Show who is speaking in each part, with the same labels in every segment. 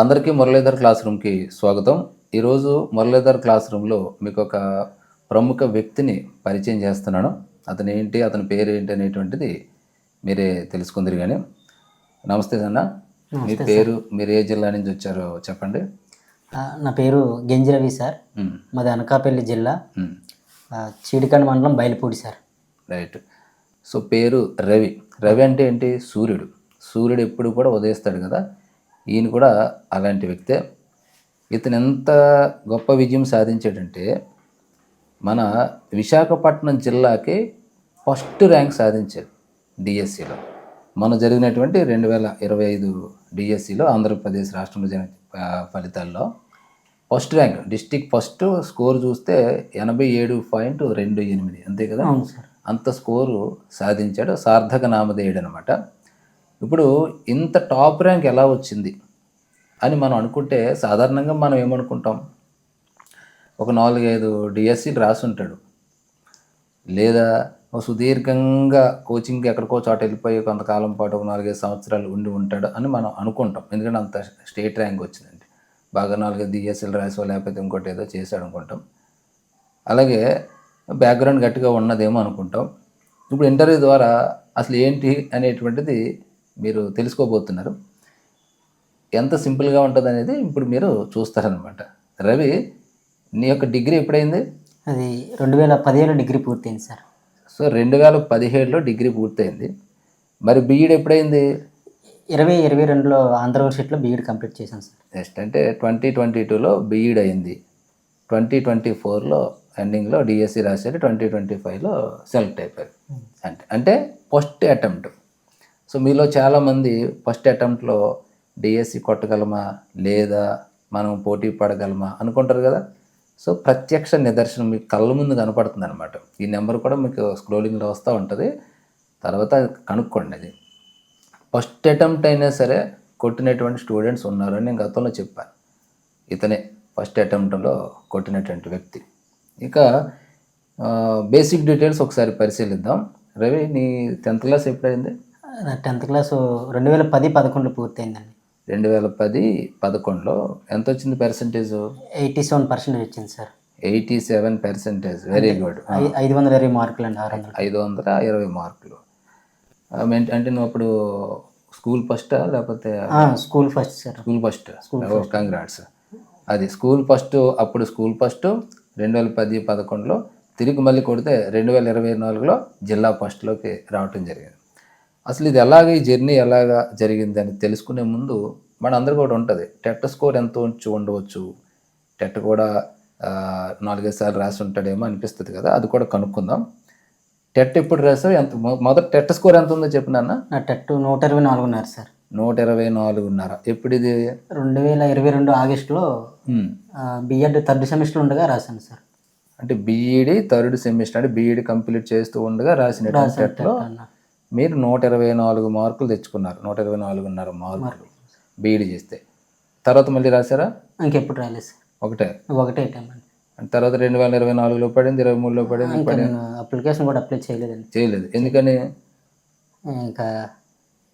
Speaker 1: అందరికీ మురళీధర్ క్లాస్ రూమ్కి స్వాగతం. ఈరోజు మురళీధర్ క్లాస్ రూమ్లో మీకు ఒక ప్రముఖ వ్యక్తిని పరిచయం చేస్తున్నాను. అతను ఏంటి, అతని పేరు ఏంటి అనేటువంటిది మీరే తెలుసుకుందరు. కానీ నమస్తే అన్న, మీ
Speaker 2: నమస్తే సార్.
Speaker 1: పేరు, మీరు ఏ జిల్లా నుంచి వచ్చారో చెప్పండి.
Speaker 2: నా పేరు గెంజి రవి సార్.
Speaker 1: మ్,
Speaker 2: మాది అనకాపల్లి జిల్లా,
Speaker 1: మ్,
Speaker 2: చీడికండ మండలం బయలుపూడి సార్.
Speaker 1: రైట్. సో పేరు రవి. రవి అంటే ఏంటి? సూర్యుడు. సూర్యుడు ఎప్పుడు కూడా ఉదయిస్తాడు కదా, ఈయన కూడా అలాంటి వ్యక్తే. ఇతను ఎంత గొప్ప విజయం సాధించాడంటే మన విశాఖపట్నం జిల్లాకి ఫస్ట్ ర్యాంక్ సాధించాడు డిఎస్సిలో. మొన్న జరిగినటువంటి 2025 డిఎస్సిలో ఆంధ్రప్రదేశ్ రాష్ట్రంలో జరిగిన ఫలితాల్లో first rank, district first. Score చూస్తే 87.28, అంతే కదా.
Speaker 2: అవును సార్.
Speaker 1: అంత స్కోరు సాధించాడు. సార్థక నామధేయుడు అనమాట. ఇప్పుడు ఇంత టాప్ ర్యాంక్ ఎలా వచ్చింది అని మనం అనుకుంటే, సాధారణంగా మనం ఏమనుకుంటాం, ఒక 4-5 డిఎస్సీలు రాసి ఉంటాడు, లేదా ఒక సుదీర్ఘంగా కోచింగ్కి ఎక్కడికో చోట వెళ్ళిపోయి కొంతకాలం పాటు ఒక 4-5 సంవత్సరాలు ఉండి ఉంటాడు అని మనం అనుకుంటాం. ఎందుకంటే అంత స్టేట్ ర్యాంక్ వచ్చిందండి, బాగా 4-5 డిఎస్సీలు రాసో లేకపోతే ఇంకోటి ఏదో చేశాడు అనుకుంటాం. అలాగే బ్యాక్గ్రౌండ్ గట్టిగా ఉన్నదేమో అనుకుంటాం. ఇప్పుడు ఇంటర్వ్యూ ద్వారా అసలు ఏంటి అనేటువంటిది మీరు తెలుసుకోబోతున్నారు. ఎంత సింపుల్గా ఉంటుంది అనేది ఇప్పుడు మీరు చూస్తారనమాట. రవి, నీ యొక్క డిగ్రీ ఎప్పుడైంది?
Speaker 2: అది 2017 డిగ్రీ పూర్తయింది సార్.
Speaker 1: సో 2017లో డిగ్రీ పూర్తయింది. మరి బీఈడి ఎప్పుడైంది?
Speaker 2: 2022లో ఆంధ్ర యూనివర్సిటీలో బీఈడి కంప్లీట్ చేశాను సార్.
Speaker 1: నెక్స్ట్ అంటే 2022లో బీఈడి అయింది, 2024లో ఎండింగ్లో డిఎస్సి రాశారు, 2025లో సెలెక్ట్ అయిపోయారు. అంటే ఫస్ట్ అటెంప్ట్. సో మీలో చాలామంది ఫస్ట్ అటెంప్ట్లో డిఎస్సి కొట్టగలమా లేదా మనం పోటీ పడగలమా అనుకుంటారు కదా. సో ప్రత్యక్ష నిదర్శనం మీకు కళ్ళ ముందు కనపడుతుంది అనమాట. ఈ నెంబర్ కూడా మీకు స్క్రోలింగ్లో వస్తూ ఉంటుంది, తర్వాత కనుక్కోండి. అది ఫస్ట్ అటెంప్ట్ అయినా సరే కొట్టినటువంటి స్టూడెంట్స్ ఉన్నారు అని నేను గతంలో చెప్పాను. ఇతనే ఫస్ట్ అటెంప్ట్లో కొట్టినటువంటి వ్యక్తి. ఇక బేసిక్ డీటెయిల్స్ ఒకసారి పరిశీలిద్దాం. రవి, నీ 10th క్లాస్ ఎప్పుడైంది?
Speaker 2: 10th class 2010-11లో పూర్తయిందండి.
Speaker 1: 2010-11లో ఎంత వచ్చింది పర్సంటేజ్?
Speaker 2: 87% వచ్చింది సార్.
Speaker 1: 87%. Very good.
Speaker 2: 520 మార్కులు అండి.
Speaker 1: 520 మార్కులు. అంటే నువ్వు అప్పుడు స్కూల్ ఫస్టా లేకపోతే?
Speaker 2: School first sir.
Speaker 1: School first. Congrats. అది స్కూల్ ఫస్ట్. అప్పుడు స్కూల్ ఫస్ట్ 2010-11లో, తిరిగి మళ్ళీ కొడితే 2024లో జిల్లా ఫస్ట్లోకి రావటం జరిగింది. అసలు ఇది ఈ జర్నీ ఎలాగా జరిగింది అని తెలుసుకునే ముందు మన అందరికీ కూడా ఉంటుంది, టెట్ స్కోర్ ఎంత ఉండవచ్చు. టెట్ కూడా 4-5 సార్లు రాసి ఉంటాడేమో అనిపిస్తుంది కదా, అది కూడా కనుక్కుందాం. టెట్ ఎప్పుడు రాసావు? ఎంత మొదటి టెట్ స్కోర్ ఎంత ఉందో చెప్పినా?
Speaker 2: నా టెట్ 124 సార్.
Speaker 1: 124. ఎప్పుడు ఇది?
Speaker 2: 2022 ఆగస్టులో బిఎడ్ థర్డ్ సెమిస్టర్ ఉండగా రాశాను సార్.
Speaker 1: అంటే బీఈడి థర్డ్ సెమిస్టర్, అంటే బీఈడి కంప్లీట్ చేస్తూ ఉండగా రాసినటువంటి టెట్లో మీరు 124 మార్కులు తెచ్చుకున్నారు. 124.5 మార్కులు బీఈడి చేస్తే. తర్వాత మళ్ళీ రాశారా?
Speaker 2: ఇంకెప్పుడు రాలేదు సార్. ఒకటే టైం అండి.
Speaker 1: తర్వాత 2024లో పడింది, 23లో పడింది.
Speaker 2: అప్లికేషన్ కూడా అప్లై చేయలేదు.
Speaker 1: ఎందుకని?
Speaker 2: ఇంకా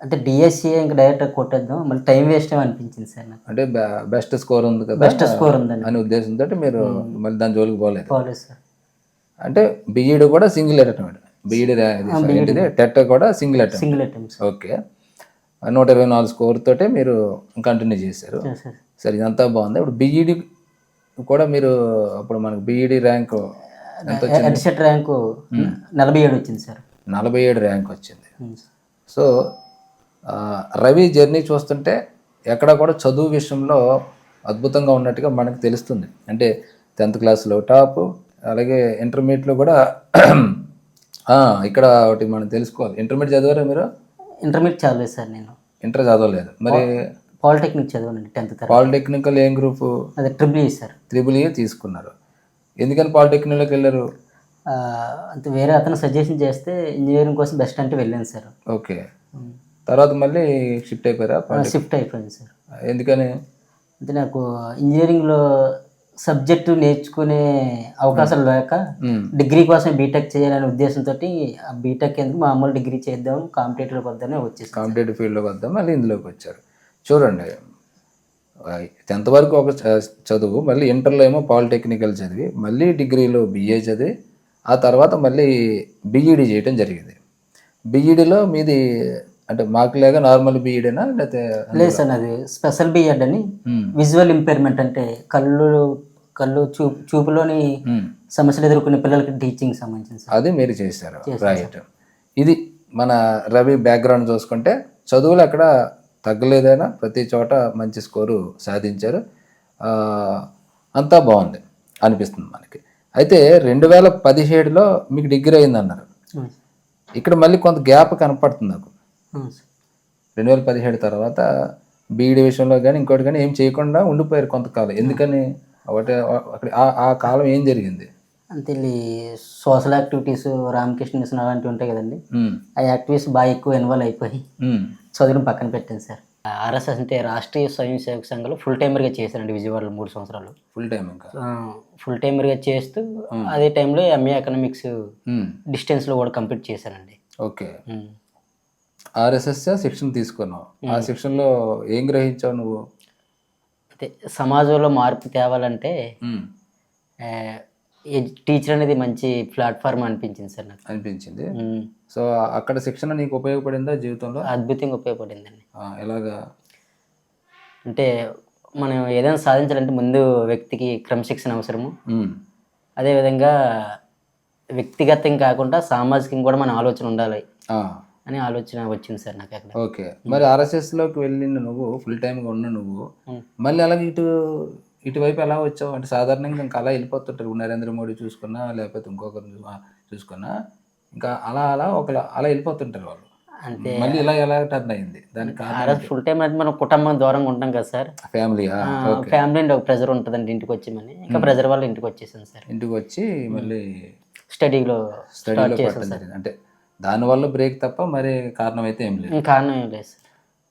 Speaker 2: అంటే డిఎస్సి ఇంకా డైరెక్ట్ కొట్టేద్దాం, మళ్ళీ టైం వేస్ట్ అనిపించింది సార్ నాకు.
Speaker 1: అంటే బెస్ట్ స్కోర్ ఉంది కదా,
Speaker 2: బెస్ట్ స్కోర్ ఉందని
Speaker 1: అనే ఉద్దేశంతో మీరు మళ్ళీ దాని జోలికి పోలేదు
Speaker 2: సార్.
Speaker 1: అంటే బీఈడి కూడా సింగిల్ అటెంప్ట్, బీఈడి టెట్ కూడా సింగిల్ అటెంప్ట్. ఓకే. 124 స్కోర్ తోటే మీరు కంటిన్యూ చేశారు. సరే, ఇదంతా బాగుంది. ఇప్పుడు బీఈడి కూడా మీరు, అప్పుడు మనకు బీఈడి ర్యాంకు ఎంత వచ్చింది?
Speaker 2: ఎడ్సెట్ ర్యాంకు 47 వచ్చింది సార్.
Speaker 1: 47 ర్యాంక్ వచ్చింది. సో రవి జర్నీ చూస్తుంటే ఎక్కడ కూడా చదువు విషయంలో అద్భుతంగా ఉన్నట్టుగా మనకు తెలుస్తుంది. అంటే 10th క్లాస్లో టాప్, అలాగే ఇంటర్మీడియట్లో కూడా. ఇక్కడ ఒకటి మనం తెలుసుకోవాలి, ఇంటర్మీడియట్ చదివారా మీరు?
Speaker 2: ఇంటర్మీడియట్ చదవలేదు సార్. నేను ఇంటర్
Speaker 1: చదవలేదు. మరి
Speaker 2: పాలిటెక్నిక్ చదవానండి 10th తరగతి.
Speaker 1: పాలిటెక్నికల్ ఏం గ్రూప్?
Speaker 2: అదే triple E sir.
Speaker 1: Triple E తీసుకున్నారు. ఎందుకని పాలిటెక్నిక్లోకి వెళ్ళారు?
Speaker 2: అంటే వేరే అతను సజెషన్ చేస్తే ఇంజనీరింగ్ కోసం బెస్ట్ అంటే వెళ్ళాను సార్.
Speaker 1: ఓకే. తర్వాత మళ్ళీ షిఫ్ట్ అయిపోయారా?
Speaker 2: షిఫ్ట్ అయిపోయింది సార్.
Speaker 1: ఎందుకని?
Speaker 2: అంటే నాకు ఇంజనీరింగ్లో సబ్జెక్టు నేర్చుకునే అవకాశాలు లేక డిగ్రీ కోసం బీటెక్ చేయాలనే ఉద్దేశంతో బీటెక్ ఎందుకు మామూలు డిగ్రీ చేద్దాం, కాంపిటేటివ్లోకి వద్దామని వచ్చేసి
Speaker 1: కాంపిటేటివ్ ఫీల్డ్లోకి వద్దాం మళ్ళీ ఇందులోకి వచ్చారు. చూడండి, 10th వరకు ఒక చదువు, మళ్ళీ ఇంటర్లో ఏమో పాలిటెక్నికల్ చదివి, మళ్ళీ డిగ్రీలో BA చదివి, ఆ తర్వాత మళ్ళీ BED చేయటం జరిగింది. BEDలో మీది అంటే మాకులాగా నార్మల్ BEDనా లేకపోతే?
Speaker 2: లేదు సార్, అది స్పెషల్ బిఎడ్ అని, విజువల్ ఇంపైర్మెంట్ అంటే కళ్ళు చూపులోని సమస్యలు ఎదుర్కొనే పిల్లలకి టీచింగ్ సంబంధించింది సార్.
Speaker 1: అది మీరు చేశారు, రైట్. ఇది మన రవి బ్యాక్గ్రౌండ్ చూసుకుంటే చదువులు అక్కడ తగ్గలేదైనా ప్రతి చోట మంచి స్కోరు సాధించారు. అంతా బాగుంది అనిపిస్తుంది మనకి. అయితే 2017లో మీకు డిగ్రీ అయిందన్నారు. ఇక్కడ మళ్ళీ కొంత గ్యాప్ కనపడుతుంది నాకు. 2017 తర్వాత BED విషయంలో కానీ ఇంకోటి కానీ ఏం చేయకుండా ఉండిపోయారు కొంతకాలం. ఎందుకని? ఒకటి అక్కడ ఆ కాలం ఏం జరిగింది?
Speaker 2: అంతే, సోషల్ యాక్టివిటీస్, రామకృష్ణ మిషన్ అలాంటివి ఉంటాయి కదండి, ఆ యాక్టివిటీస్ బాగా ఎక్కువ ఇన్వాల్వ్ అయిపోయి చదువును పక్కన పెట్టాను సార్. RSS అంటే రాష్ట్రీయ స్వయం సేవక సంఘంలో ఫుల్ టైమర్గా చేశానండి విజయవాడలో 3 సంవత్సరాలు. ఫుల్ టైమర్గా చేస్తూ అదే టైంలో MA ఎకనామిక్స్ డిస్టెన్స్లో కూడా కంప్లీట్ చేశానండి.
Speaker 1: ఓకే. RSS శిక్షణ తీసుకున్నావు. ఆ శిక్షణలో ఏం గ్రహించావు నువ్వు?
Speaker 2: అయితే సమాజంలో మార్పు తేవాలంటే టీచర్ అనేది మంచి ప్లాట్ఫామ్ అనిపించింది సార్ నాకు.
Speaker 1: అనిపించింది. సో అక్కడ శిక్షణ నీకు ఉపయోగపడిందా జీవితంలో?
Speaker 2: అద్భుతంగా ఉపయోగపడిందండి.
Speaker 1: ఎలాగా?
Speaker 2: అంటే మనం ఏదైనా సాధించాలంటే ముందు వ్యక్తికి క్రమశిక్షణ అవసరము, అదేవిధంగా వ్యక్తిగతం కాకుండా సామాజికంగా కూడా మన ఆలోచన ఉండాలి అని ఆలోచన వచ్చింది సార్ నాకు అక్కడ.
Speaker 1: ఓకే. మరి RSSలోకి వెళ్ళిన నువ్వు, ఫుల్ టైమ్గా ఉన్న నువ్వు, మళ్ళీ అలాగే ఇటువైపు ఎలా వచ్చావు? అంటే సాధారణంగా ఇంకా అలా వెళ్ళిపోతుంటారు, నరేంద్ర మోడీ చూసుకున్నా లేకపోతే ఇంకొకరు చూసుకున్నా, ఇంకా అలా వెళ్ళిపోతుంటారు వాళ్ళు. అంటే మళ్ళీ ఇలా ఎలా టర్న్ అయింది దానికి?
Speaker 2: ఫుల్ టైం అంటే మనం కుటుంబం దూరంగా ఉంటాం కదా సార్, ఫ్యామిలీ అంటే ఒక ప్రెజర్ ఉంటుందండి ఇంటికి వచ్చి. ఇంకా ప్రెజర్ వల్ల ఇంటికి వచ్చేసాను సార్. ఇంటికి వచ్చి
Speaker 1: మళ్ళీ
Speaker 2: స్టడీలో
Speaker 1: అంటే దానివల్ల బ్రేక్ తప్ప మరి కారణం అయితే ఏం లేదు.
Speaker 2: కారణం ఏం లేదు సార్.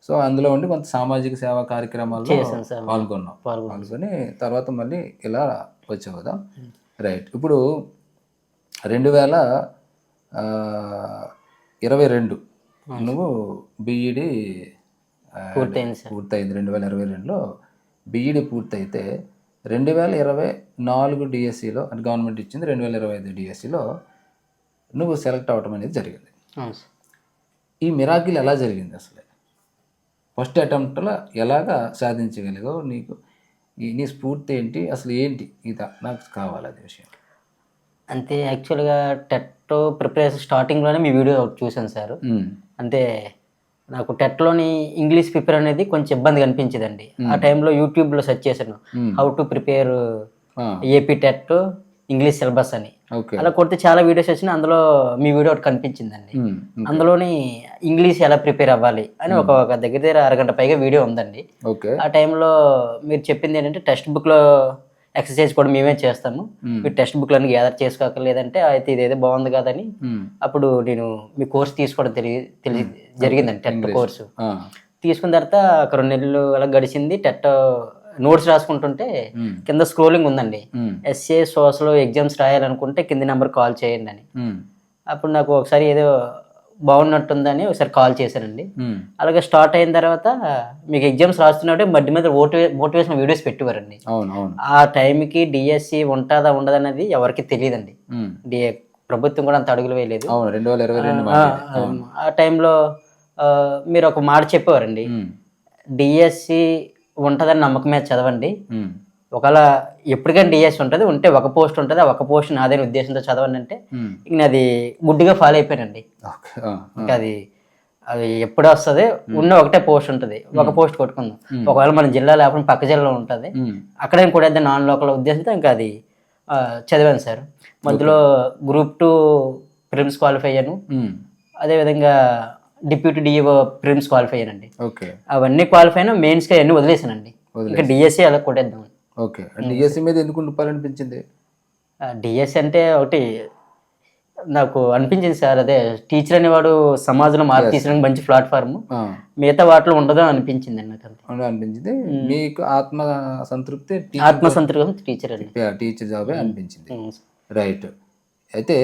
Speaker 1: సో అందులో ఉండి కొంత సామాజిక సేవా కార్యక్రమాల్లో పాల్గొని తర్వాత మళ్ళీ ఇలా వచ్చావు కదా, రైట్. ఇప్పుడు 2022 నువ్వు BED పూర్తయింది. 2022లో BED పూర్తయితే 2024 DSEలో అంటే గవర్నమెంట్ ఇచ్చింది 2025 DSEలో నువ్వు సెలెక్ట్ అవ్వటం అనేది జరిగింది. ఈ మిరాకిల్ ఎలా జరిగింది అసలు? ఫస్ట్ అటెంప్ట్లో ఎలాగా సాధించగలిగావు? నీ స్ఫూర్తి ఏంటి అసలు? ఏంటి నాకు కావాలి అది విషయం.
Speaker 2: అంటే యాక్చువల్గా టెట్ ప్రిపరేషన్ స్టార్టింగ్లోనే మీ వీడియో చూసాను సార్. అంటే నాకు టెట్లోని ఇంగ్లీష్ ప్రిపేర్ అనేది కొంచెం ఇబ్బందిగా అనిపించేదండి. ఆ టైంలో యూట్యూబ్లో సెర్చ్ చేశాను, how to prepare AP TET English syllabus అని. అలా కొడితే చాలా వీడియోస్ వచ్చినాయి, అందులో మీ వీడియో ఒకటి కనిపించిందండి. అందులోని ఇంగ్లీష్ ఎలా ప్రిపేర్ అవ్వాలి అని ఒక దగ్గర అరగంట పైగా వీడియో ఉందండి. ఆ టైంలో మీరు చెప్పింది ఏంటంటే టెక్స్ట్ బుక్లో ఎక్సర్సైజ్ కూడా మేమే చేస్తాము, మీరు టెక్స్ట్ బుక్లను గ్యాదర్ చేసుకోకలేదంటే అయితే ఇదేదో బాగుంది కదని అప్పుడు నేను మీ కోర్స్ తీసుకోవడం జరిగిందండి. టెట్ కోర్సు తీసుకున్న తర్వాత ఒక 2 నెలలు అలా గడిచింది. టెట్ నోట్స్ రాసుకుంటుంటే కింద స్క్రోలింగ్ ఉందండి, SA సోషల్ ఎగ్జామ్స్ రాయాలనుకుంటే కింది నెంబర్ కాల్ చేయండి అని. అప్పుడు నాకు ఒకసారి ఏదో బాగున్నట్టుందని ఒకసారి కాల్ చేశానండి. అలాగే స్టార్ట్ అయిన తర్వాత మీకు ఎగ్జామ్స్ రాస్తున్నట్టే మధ్య మీద మోటివేషన్ వీడియోస్ పెట్టేవారండి. ఆ టైంకి DSE ఉంటుందా ఉండదా అనేది ఎవరికి తెలియదండి. ప్రభుత్వం కూడా అంత అడుగులు వేయలేదు. ఆ టైంలో మీరు ఒక మాట చెప్పేవారండి, DSE ఉంటుందని నమ్మకం మీద చదవండి, ఒకవేళ ఎప్పటికైనా DSE ఉంటుంది, ఉంటే ఒక పోస్ట్ ఉంటుంది, ఆ ఒక పోస్ట్ నాదైన ఉద్దేశంతో చదవండి అంటే ఇంక అది గుడ్డిగా ఫాలో అయిపోయానండి. ఇంకా అది ఎప్పుడు వస్తుంది, ఉన్న ఒకటే పోస్ట్ ఉంటుంది, ఒక పోస్ట్ కొట్టుకుందాం, ఒకవేళ మన జిల్లా లేకపోతే పక్క జిల్లాలో ఉంటుంది అక్కడేం కూడా నాన్ లోకల్ ఉద్దేశంతో ఇంకా అది చదివాను సార్. మధ్యలో Group 2 ప్రిలిమ్స్ క్వాలిఫై అయ్యాను, అదేవిధంగా డిప్యూటీ DO ప్రిలిమ్స్ క్వాలిఫై అయ్యానండి. అవన్నీ క్వాలిఫై అయినా మెయిన్స్గా అవన్నీ వదిలేసానండి. ఇంకా DSE అలా కొట్టేద్దాం.
Speaker 1: ఓకే. DSE మీద ఎందుకు ఉండిపోవాలనిపించింది?
Speaker 2: DSE అంటే ఒకటి నాకు అనిపించింది సార్, అదే టీచర్ అనేవాడు సమాజంలో మార్పు తీసడానికి మంచి ప్లాట్ఫామ్, మిగతా వాటిలో ఉండదు అనిపించింది నాకు.
Speaker 1: అనిపించింది మీకు ఆత్మసంతృప్తి టీచర్ జాబే అనిపించింది, రైట్. అయితే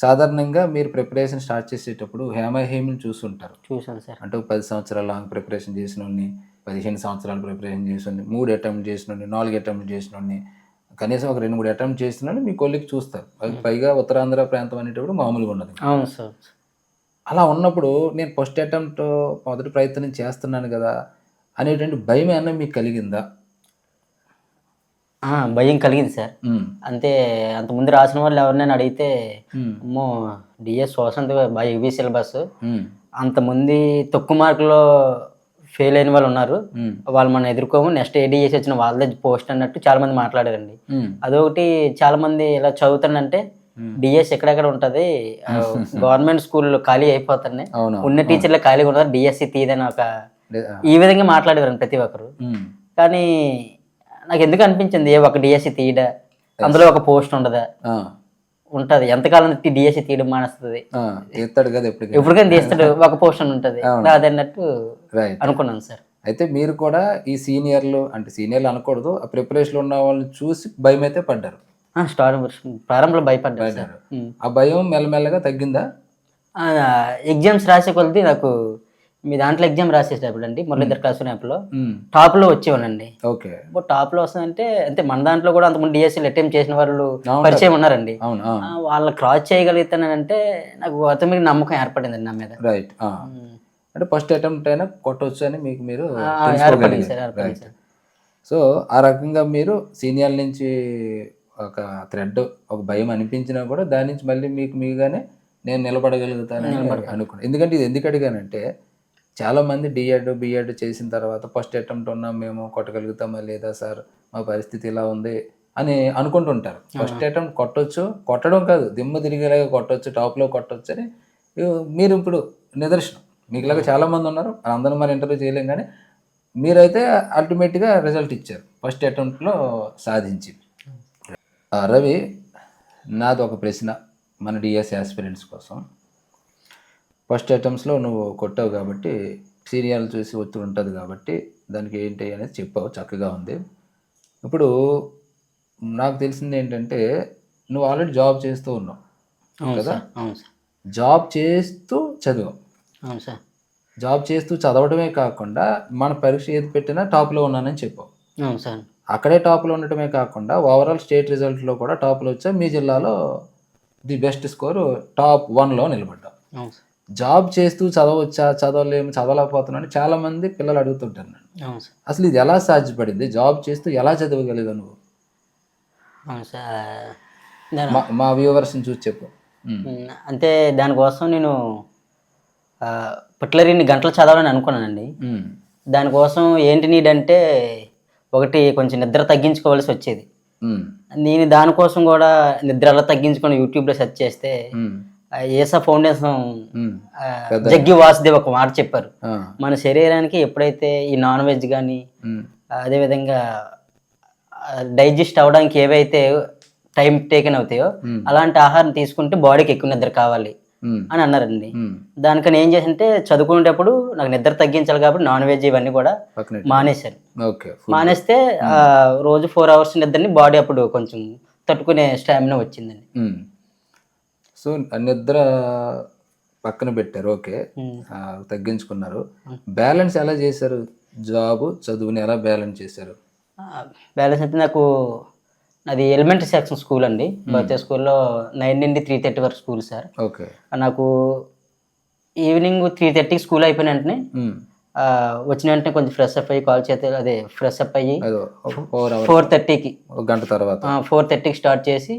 Speaker 1: సాధారణంగా మీరు ప్రిపరేషన్ స్టార్ట్ చేసేటప్పుడు హేమహేమిని చూస్తుంటారు.
Speaker 2: చూసాను సార్.
Speaker 1: అంటే 10 సంవత్సరాల లాంగ్ ప్రిపరేషన్ చేసిన వాళ్ళని, 15 సంవత్సరాలు ప్రిపరేషన్ చేసిన 3 అటెంప్ట్ చేసిన 4 అటెంప్ట్ చేసిన కనీసం ఒక 2-3 అటెంప్ట్ చేస్తున్నాడు మీ కొలిక్కి చూస్తారు. పైగా ఉత్తరాంధ్ర ప్రాంతం అనేటప్పుడు మామూలుగా ఉండదు.
Speaker 2: అవును సార్.
Speaker 1: అలా ఉన్నప్పుడు నేను ఫస్ట్ అటెంప్ట్ మొదటి ప్రయత్నం చేస్తున్నాను కదా అనేటువంటి భయం ఏమన్నా మీకు కలిగిందా?
Speaker 2: భయం కలిగింది సార్. అంతే అంతకుముందు రాసిన వాళ్ళు ఎవరినైనా అడిగితే అమ్మో డిఎస్ వసంత్ బాగా హెవీ సిలబస్, అంతమంది తక్కువ మార్కులో ఫెయిల్ అయిన వాళ్ళు ఉన్నారు, వాళ్ళు మనం ఎదుర్కోము, నెక్స్ట్ ఏడీఎస్ వచ్చిన వాళ్ళదే పోస్ట్ అన్నట్టు చాలా మంది మాట్లాడారండి. అదొకటి చాలా మంది ఇలా చదువుతానంటే డిఎస్ ఎక్కడెక్కడ ఉంటుంది, గవర్నమెంట్ స్కూల్లో ఖాళీ అయిపోతున్నాయి, ఉన్న టీచర్లు ఖాళీగా ఉన్నారు, డిఎస్సి తీదని ఒక ఈ విధంగా మాట్లాడేవారండి ప్రతి ఒక్కరు. కానీ నాకు ఎందుకు అనిపించింది ఒక డిఎస్సి తీయడా, అందులో ఒక పోస్ట్ ఉండదా, ఉంటది, ఎంతకాలం డిఎస్సి తీయడం మానేస్తుంది, ఎప్పటికైనా తీస్తాడు, ఒక పోస్ట్ అని ఉంటుంది అదన్నట్టు అనుకున్నాను సార్.
Speaker 1: అయితే మీరు కూడా ఈ సీనియర్లు అంటే సీనియర్లు అనకూడదు, ఆ ప్రిపరేషన్ ఉన్న వాళ్ళని చూసి భయం అయితే పడ్డారు.
Speaker 2: ప్రారంభంలో భయపడ్డారు.
Speaker 1: ఆ భయం మెల్లమెల్లగా తగ్గిందా?
Speaker 2: ఎగ్జామ్స్ రాసే కొద్ది నాకు మీ దాంట్లో ఎగ్జామ్ రాసేటప్పుడు అండి మురళీధర్ క్లాస్ యాప్లో టాప్లో వచ్చేవానండి.
Speaker 1: ఓకే,
Speaker 2: టాప్లో వస్తుందంటే అంటే మన దాంట్లో కూడా అంతకుముందు డిఎస్సీలు అటెంప్ట్ చేసిన వాళ్ళు పరిచయం ఉన్నారండి. వాళ్ళని క్రాస్ చేయగలుగుతానంటే నాకు అతనికి నమ్మకం ఏర్పడిందండి నా మీద.
Speaker 1: రైట్, అంటే ఫస్ట్ అటెంప్ట్ అయినా కొట్టవచ్చు అని మీకు మీరు
Speaker 2: ఏర్పడింది సార్.
Speaker 1: సో ఆ రకంగా మీరు సీనియర్ నుంచి ఒక థ్రెడ్, ఒక భయం అనిపించినా కూడా దాని నుంచి మళ్ళీ మీకు మీగానే నేను నిలబడగలుగుతానని అనుకున్నాను. ఎందుకంటే ఇది ఎందుకు అడిగానంటే చాలామంది బిఎడ్ చేసిన తర్వాత ఫస్ట్ అటెంప్ట్ ఉన్నాం మేము కొట్టగలుగుతామా లేదా సార్, మా పరిస్థితి ఇలా ఉంది అని అనుకుంటుంటారు. ఫస్ట్ అటెంప్ట్ కొట్టొచ్చు, కొట్టడం కాదు దిమ్మ తిరిగేలాగా కొట్టొచ్చు, టాప్లో కొట్టొచ్చు అని మీరు ఇప్పుడు నిదర్శనం. మీకులాగా చాలామంది ఉన్నారు, అందరూ మన ఇంటర్వ్యూ చేయలేం, కానీ మీరైతే అల్టిమేట్గా రిజల్ట్ ఇచ్చారు ఫస్ట్ అటెంప్ట్లో సాధించి. రవి, నాది ఒక ప్రశ్న మన డిఎస్ ఆస్పిరెంట్స్ కోసం. ఫస్ట్ అటెంప్ట్స్లో నువ్వు కొట్టావు కాబట్టి సీరియల్ చూసి ఒత్తిడి ఉంటుంది కాబట్టి దానికి ఏంటి అనేది చెప్పావు, చక్కగా ఉంది. ఇప్పుడు నాకు తెలిసింది ఏంటంటే నువ్వు ఆల్రెడీ జాబ్ చేస్తూ ఉన్నావు కదా? జాబ్ చేస్తూ చదివావు. జాబ్ చేస్తూ చదవడమే కాకుండా మన పరీక్ష ఏది పెట్టినా టాప్లో ఉన్నానని చెప్పావు. అక్కడే టాప్లో ఉండటమే కాకుండా ఓవరాల్ స్టేట్ రిజల్ట్లో కూడా టాప్లో వచ్చా, మీ జిల్లాలో ది బెస్ట్ స్కోరు టాప్ 1లో నిలబడ్డావు. జాబ్ చేస్తూ చదవచ్చా, చదవలేము, చదవలేకపోతున్నాను చాలామంది పిల్లలు అడుగుతుంటారు నన్ను. అసలు ఇది ఎలా సాధ్యపడింది? జాబ్ చేస్తూ ఎలా చదవగలిగా నువ్వు? మా వ్యూవర్స్ని చూసి చెప్పు.
Speaker 2: అంటే దానికోసం నేను పర్టికులర్ ఇన్ని గంటలు చదవాలని అనుకున్నానండి. దానికోసం ఏంటి నీడ్ అంటే ఒకటి కొంచెం నిద్ర తగ్గించుకోవాల్సి వచ్చేది. నేను దానికోసం కూడా నిద్ర అలా తగ్గించుకొని యూట్యూబ్లో సెర్చ్ చేస్తే ఏసా ఫౌండేషన్ జగ్గి వాసుదేవ్ ఒక మాట చెప్పారు, మన శరీరానికి ఎప్పుడైతే ఈ నాన్ వెజ్ కానీ అదేవిధంగా డైజెస్ట్ అవడానికి ఏవైతే టైం టేకెన్ అవుతాయో అలాంటి ఆహారం తీసుకుంటే బాడీకి ఎక్కువ నిద్ర కావాలి అని అన్నారండి. దానికని ఏం చేసింటే చదువుకునేటప్పుడు నాకు నిద్ర తగ్గించాలి కాబట్టి నాన్ వెజ్ ఇవన్నీ కూడా మానేశాను. మానేస్తే రోజు 4 hours నిద్రని బాడీ అప్పుడు కొంచెం తట్టుకునే స్టామినా వచ్చిందండి.
Speaker 1: సో నిద్ర పక్కన పెట్టారు, ఓకే, తగ్గించుకున్నారు. బ్యాలెన్స్ ఎలా చేశారు? జాబ్ చదువుని ఎలా బ్యాలెన్స్ చేశారు?
Speaker 2: బ్యాలెన్స్ అంటే నాకు అది ఎలిమెంటరీ సెక్షన్ స్కూల్ అండి, బర్త్డే స్కూల్లో 9 నుండి 3:30 వరకు స్కూల్ సార్.
Speaker 1: ఓకే,
Speaker 2: నాకు ఈవినింగ్ 3:30 స్కూల్ అయిపోయిన వెంటనే వచ్చిన వెంటనే కొంచెం ఫ్రెష్ అప్ అయ్యి కాల్ చేస్తే అదే ఫ్రెష్ అప్ అయ్యి 4:30కి
Speaker 1: గంట తర్వాత
Speaker 2: 4:30కి స్టార్ట్ చేసి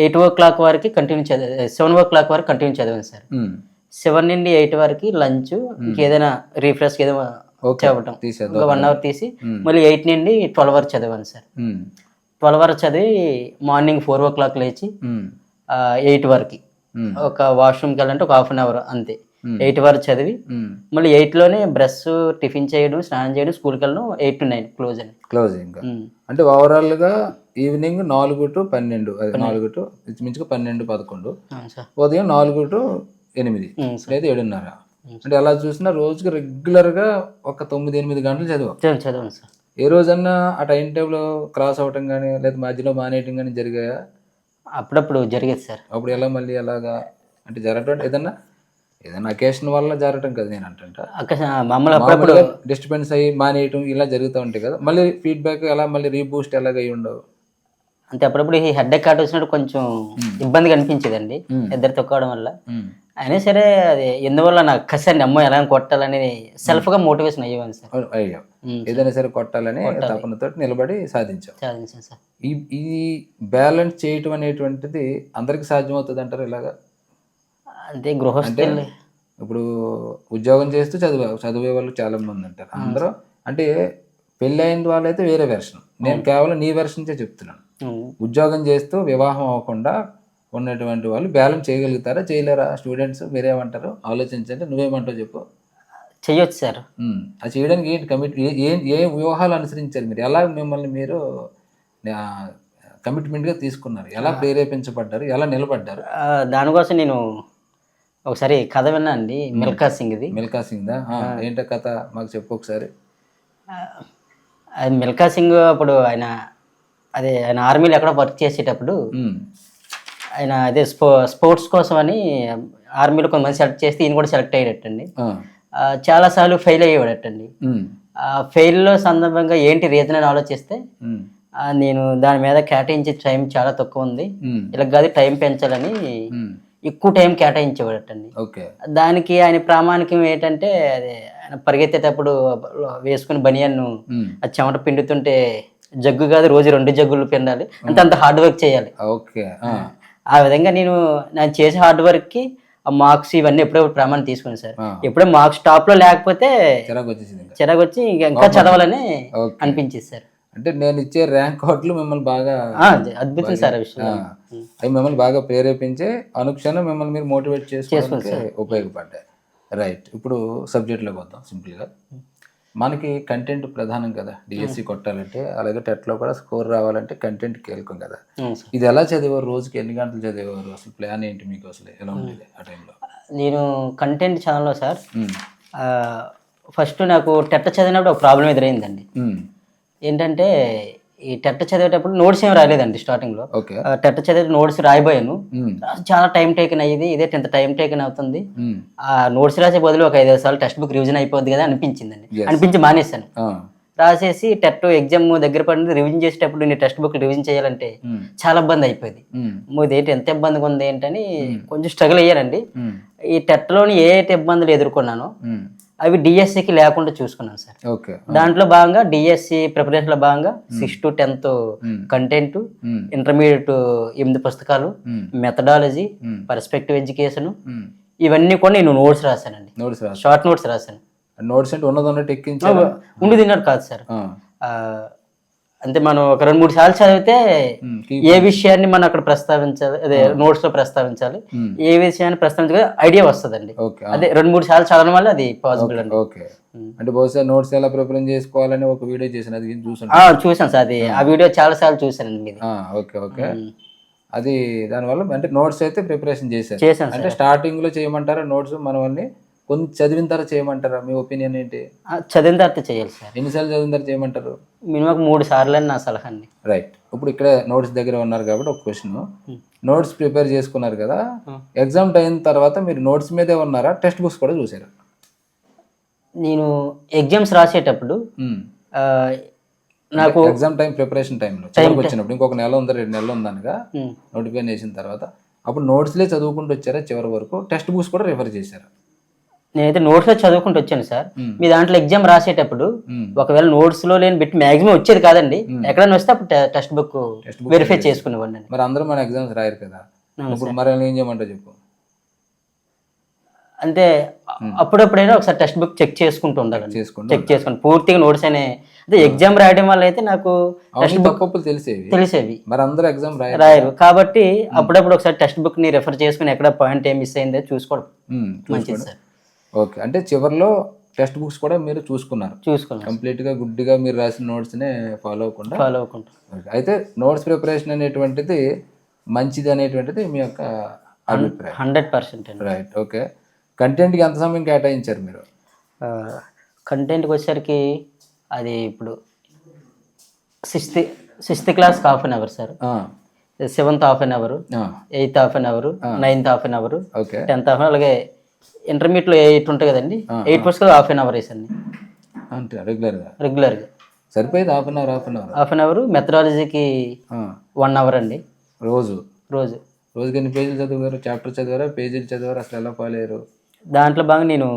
Speaker 2: 8 o'clock వరకు కంటిన్యూ చదివి 7 o'clock వరకు కంటిన్యూ చదివాను సార్. 7 నుండి 8 వరకు లంచ్, ఇంకేదైనా రీఫ్రెష్ ఏదైనా చదవటం, ఇంకా 1 hour తీసి మళ్ళీ 8 నుండి 12 వరకు చదివాను సార్. 12 వరకు చదివి మార్నింగ్ 4 o'clock లేచి 8 వరకు ఒక వాష్రూమ్కి వెళ్ళాలంటే ఒక 1/2 hour అంతే. 8 వరకు చదివి మళ్ళీ 8లోనే బ్రష్, టిఫిన్ చేయడం, స్నానం చేయడం, స్కూల్కి వెళ్ళడం, 8 to 9
Speaker 1: క్లోజింగ్. అంటే ఓవరాల్ గా ఈవినింగ్ 4 to 12, 4 to ఇంచుమించుగా 12, 11, ఉదయం 4 to 8 లేదా 7:30. అంటే అలా చూసినా రోజుకి రెగ్యులర్ గా ఒక 9-8 గంటలు
Speaker 2: చదివాను సార్.
Speaker 1: ఏ రోజన్నా ఆ టైం టేబుల్ క్రాస్ అవటం కానీ లేదా మధ్యలో మానేయటం కానీ జరిగాయా?
Speaker 2: అప్పుడప్పుడు జరిగేది సార్.
Speaker 1: అప్పుడు ఎలా మళ్ళీ ఎలాగా అంటే జరగటం ఏదన్నా ఏదైనా అకేషన్ వల్ల జరగటం కదా నేను అంటుంట.
Speaker 2: మమ్మల్ని అప్పుడప్పుడు
Speaker 1: మామూలుగా డిస్టర్బెన్స్ అయ్యి మానేయటం ఇలా జరుగుతూ ఉంటాయి కదా, మళ్ళీ ఫీడ్బ్యాక్ ఎలా మళ్ళీ రీబూస్ట్ ఎలాగ అయ్యి ఉండవు?
Speaker 2: అంటే అప్పుడప్పుడు ఈ హెడ్ ఎక్ ఆట వచ్చినట్టు కొంచెం ఇబ్బందిగా అనిపించేదండి ఇద్దరు తొక్కడం వల్ల. అయినా సరే అది ఎందువల్ల నాకు కసి అండి, అమ్మో ఎలా కొట్టాలని సెల్ఫ్గా మోటివేషన్ అయ్యేవాను సార్.
Speaker 1: అయ్యో, ఏదైనా సరే కొట్టాలని తపనతో నిలబడి సాధించాం.
Speaker 2: సాధించాను సార్.
Speaker 1: ఈ బ్యాలెన్స్ చేయటం అనేటువంటిది అందరికి సాధ్యమవుతుంది అంటారు ఇలాగా?
Speaker 2: అంటే గృహస్థులు
Speaker 1: ఇప్పుడు ఉద్యోగం చేస్తూ చదివే వాళ్ళు చాలా మంది ఉంటారు. అందరూ అంటే పెళ్ళి అయిన వాళ్ళైతే వేరే వెర్షన్, నేను కేవలం నీ వెర్షన్సే చెప్తున్నాను. ఉద్యోగం చేస్తూ వివాహం అవ్వకుండా ఉన్నటువంటి వాళ్ళు బ్యాలెన్స్ చేయగలుగుతారా, చేయలేరా? స్టూడెంట్స్ మీరేమంటారు? ఆలోచించండి, నువ్వేమంటావు చెప్పు.
Speaker 2: చెయ్యొచ్చు సార్.
Speaker 1: అది చేయడానికి ఏంటి ఏ వ్యూహాలు అనుసరించారు మీరు? ఎలా మిమ్మల్ని మీరు కమిట్మెంట్గా తీసుకున్నారు? ఎలా ప్రేరేపించబడ్డారు? ఎలా నిలబడ్డారు?
Speaker 2: దానికోసం నేను ఒకసారి కథ విన్నా అండి, మిల్కా సింగ్ది.
Speaker 1: మిల్కా సింగ్దా? ఏంటో కథ మాకు చెప్పు ఒకసారి.
Speaker 2: అది మిల్కా సింగ్ అప్పుడు ఆయన ఆర్మీలో ఎక్కడో వర్క్ చేసేటప్పుడు ఆయన అదే స్పోర్ట్స్ కోసం అని ఆర్మీలో కొంతమంది సెలెక్ట్ చేస్తే ఈయన కూడా సెలెక్ట్ అయ్యేటండి. చాలాసార్లు ఫెయిల్ అయ్యేవాడటండి. ఫెయిల్లో సందర్భంగా ఏంటి రీజన్ అని ఆలోచిస్తే నేను దాని మీద కేటాయించే టైం చాలా తక్కువ ఉంది, ఇలా కాదు టైం పెంచాలని ఎక్కువ టైం కేటాయించేవాడటండి. దానికి ఆయన ప్రామాణికం ఏంటంటే అదే ఆయన పరిగెత్తేటప్పుడు వేసుకుని బనియన్ను ఆ చెమట పిండుతుంటే జగ్గు కాదు రోజు 2 జగ్గులు పిండాలి, అంటే అంత హార్డ్ వర్క్ చేయాలి. ఆ విధంగా నేను చేసే హార్డ్ వర్క్ కి ఆ మార్క్స్ ఇవన్నీ ఎప్పుడెప్పుడు ప్రమాణం తీసుకున్నాను సార్. ఎప్పుడో మార్క్స్ టాప్ లో లేకపోతే చిరాకు వచ్చి ఇంకా చదవాలని అనిపించింది సార్.
Speaker 1: అంటే నేను ఇచ్చే ర్యాంక్ కార్డులు మిమ్మల్ని బాగా
Speaker 2: అద్భుతం సార్ ఆ విషయం.
Speaker 1: అవి మిమ్మల్ని బాగా ప్రేరేపించే అనుక్షణం మిమ్మల్ని మీరు మోటివేట్ చేసుకోవడానికి ఉపయోగపడ్డాయి. రైట్, ఇప్పుడు సబ్జెక్ట్లోకి వద్దాం. సింపుల్గా మనకి కంటెంట్ ప్రధానం కదా, డిఎస్సి కొట్టాలంటే అలాగే టెట్లో కూడా స్కోర్ రావాలంటే కంటెంట్ కీలకం కదా. ఇది ఎలా చదివారు? రోజుకి ఎన్ని గంటలు చదివేవారు? అసలు ప్లాన్ ఏంటి మీకు? అసలు ఎలా ఉండేది ఆ టైంలో?
Speaker 2: నేను కంటెంట్ ఛానల్లో సార్ ఫస్ట్ నాకు టెట్ చదివినప్పుడు ఒక ప్రాబ్లం ఎదురైందండి. ఏంటంటే ఈ టెట్ చదివేటప్పుడు నోట్స్ ఏమి రాలేదండి స్టార్టింగ్లో. టెట్ చదివే నోట్స్ రాయిపోయాను, చాలా టైం టేకన్ అయ్యేది. ఇదే ఇంత టైం టేకన్ అవుతుంది, ఆ నోట్స్ రాసే బదులు ఒక 5 సార్లు టెక్స్ట్ బుక్ రివిజన్ అయిపోద్ది కదా అనిపించిందండి. అనిపించి మానేశాను. రాసేసి టెట్ ఎగ్జామ్ దగ్గర పడింది, రివిజన్ చేసేటప్పుడు నేను టెక్స్ట్ బుక్ రివిజన్ చేయాలంటే చాలా ఇబ్బంది అయిపోయింది. ఇదేంటి ఎంత ఇబ్బందిగా ఉంది ఏంటని కొంచెం స్ట్రగుల్ అయ్యానండి. ఈ టెట్లోని ఏ ఇబ్బందులు ఎదుర్కొన్నానో అవి డిఎస్సికి లేకుండా చూసుకున్నాను సార్. దాంట్లో భాగంగా డిఎస్సి ప్రిపరేషన్ లో భాగంగా 6th to 10th content, intermediate 8 పుస్తకాలు, మెథడాలజీ, పర్స్పెక్టివ్ ఎడ్యుకేషన్, ఇవన్నీ కూడా నేను నోట్స్ రాశానండి. షార్ట్ నోట్స్ రాశాను.
Speaker 1: నోట్స్ అంటే ఉన్నదన్నట్టు ఎక్కించారు?
Speaker 2: ఉండి తిన్నాడు కాదు సార్. అంటే మనం ఒక 2-3 సార్లు చదివితే ఏ విషయాన్ని మనం అక్కడ ప్రస్తావించాలి, అదే నోట్స్ లో ప్రస్తావించాలి, ఏ విషయాన్ని ప్రస్తావించాలి ఐడియా వస్తుందండి. అదే 2-3 సార్లు చదవడం వల్ల అది పాసిబుల్ అండి.
Speaker 1: అంటే బహుశా నోట్స్ ఎలా ప్రిపేర్ చేసుకోవాలని ఒక వీడియో చేశాను, అది
Speaker 2: చూసాను సార్. అది ఆ వీడియో చాలా సార్లు చూసానండి.
Speaker 1: ఓకే అది దానివల్ల అంటే నోట్స్ అయితే ప్రిపరేషన్ చేశాను. అంటే స్టార్టింగ్ లో చేయమంటారా నోట్స్? మనం అన్ని కొంచెం చదివిన తర్వాత చేయమంటారా? మీ ఒపీనియన్ ఏంటి?
Speaker 2: చదివిన తర్వాత చేయాలి సార్.
Speaker 1: ఎన్నిసార్లు చదివిన తర్వాత చేయమంటారు?
Speaker 2: మినిమం 3 సార్లు అని నా సలహా అండి.
Speaker 1: రైట్, ఇప్పుడు ఇక్కడ నోట్స్ దగ్గర ఉన్నారు కాబట్టి ఒక క్వశ్చన్. నోట్స్ ప్రిపేర్ చేసుకున్నారు కదా, ఎగ్జామ్ అయిన తర్వాత మీరు నోట్స్ మీదే ఉన్నారా, టెక్స్ట్ బుక్స్ కూడా చూసారా?
Speaker 2: నేను ఎగ్జామ్స్ రాసేటప్పుడు నాకు
Speaker 1: ఎగ్జామ్ టైం ప్రిపరేషన్ టైంలో వచ్చినప్పుడు ఇంకొక నెల ఉందా 2 నెలలు ఉందనగా నోటిఫికేషన్ చేసిన తర్వాత అప్పుడు నోట్స్లే చదువుకుంటూ వచ్చారా చివరి వరకు? టెక్స్ట్ బుక్స్ కూడా రిఫర్ చేశారా?
Speaker 2: నేనైతే నోట్స్ లో చదువుకుంటూ వచ్చాను సార్. మీ దాంట్లో ఎగ్జామ్ రాసేటప్పుడు ఒకవేళ నోట్స్ లో లేని బిట్ మాక్సిమం వచ్చేది కాదండి, ఎక్కడైనా వస్తే అప్పుడు టెక్స్ట్ బుక్ వెరిఫై చేసుకునేవాడిని.
Speaker 1: మరి అందరూ మన ఎగ్జామ్స్ రాయరు కదా, ఇప్పుడు మరి ఏం చేయమంటారు చెప్పు?
Speaker 2: అంటే అప్పుడప్పుడైనా ఒకసారి టెక్స్ట్ బుక్ చెక్ చేసుకుంటూ ఉండాలి. చెక్ చేసుకుని పూర్తిగా నోట్స్ అనే అదే ఎగ్జామ్ రాయడం వల్ల అయితే నాకు టెక్స్ట్ బుక్ తెలిసేవి.
Speaker 1: మరి అందరూ ఎగ్జామ్
Speaker 2: రాయరు కాబట్టి అప్పుడప్పుడు ఒకసారి టెక్స్ట్ బుక్ ని రెఫర్ చేసుకుని ఎక్కడ పాయింట్ ఏం మిస్ అయిందో చూసుకోవడం మంచిది సార్.
Speaker 1: ఓకే, అంటే చివరిలో టెక్స్ట్ బుక్స్ కూడా మీరు చూసుకున్నారు? కంప్లీట్ గా గుడ్డిగా మీరు రాసిన నోట్స్ నే ఫాలో అవ్వకుండా. అయితే నోట్స్ ప్రిపరేషన్ అనేటువంటిది మంచిది అనేటువంటిది మీ యొక్క అభిప్రాయం?
Speaker 2: 100%.
Speaker 1: Right, okay. కంటెంట్కి ఎంత సమయం కేటాయించారు మీరు?
Speaker 2: కంటెంట్కి వచ్చేసరికి అది ఇప్పుడు 6th క్లాస్కి 1/2 hour sir, 7th 1/2 hour, 8th 1/2 hour, 9th 1/2 hour, 10th 1/2 hour, అలాగే ఇంటర్మీడియట్లో 8 ఉంటాయి కదండి, 8 పుస్తకాలు హాఫ్ అన్ అవర్ వేసండి
Speaker 1: అంటే రెగ్యులర్గా
Speaker 2: రెగ్యులర్గా.
Speaker 1: సరిపోయింది half an hour half an hour
Speaker 2: half an hour, మెథడాలజీకి 1 అవర్ అండి
Speaker 1: రోజు.
Speaker 2: రోజు.
Speaker 1: రోజుకి ఎన్ని పేజీలు చదివారు? చాప్టర్ చదివారా, పేజీలు చదివారు, అసలు ఎలా ఫాలో అయ్యారు?
Speaker 2: దాంట్లో బాగా నేను